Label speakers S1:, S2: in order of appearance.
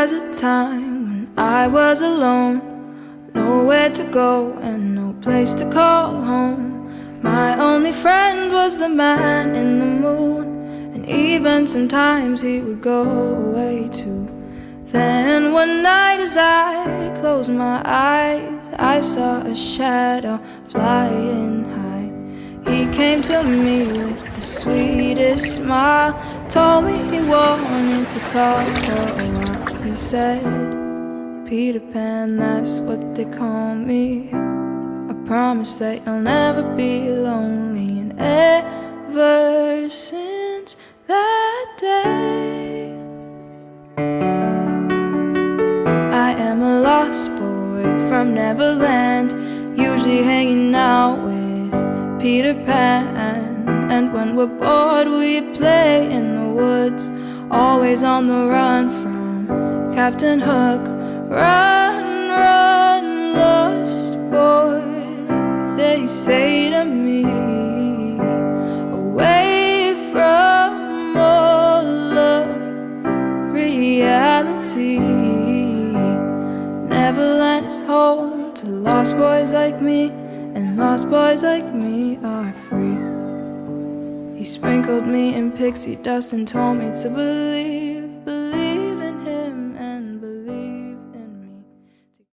S1: was a time when I was alone, nowhere to go and no place to call home. My only friend was the man in the moon, and even sometimes he would go away too. Then one night as I closed my eyes, I saw a shadow flying high. He came to me with the sweetest smile, told me he wanted to talk for a while. He said, "Peter Pan, that's what they call me. I promise that you'll never be lonely." And ever since that day, I am a lost boy from Neverland, usually hanging out with Peter Pan. And when we're bored we play in the woods, always on the run from Captain Hook. Run, run, lost boy, they say to me, away from all of reality. Neverland is home to lost boys like me, and lost boys like me are free. He sprinkled me in pixie dust and told me to believe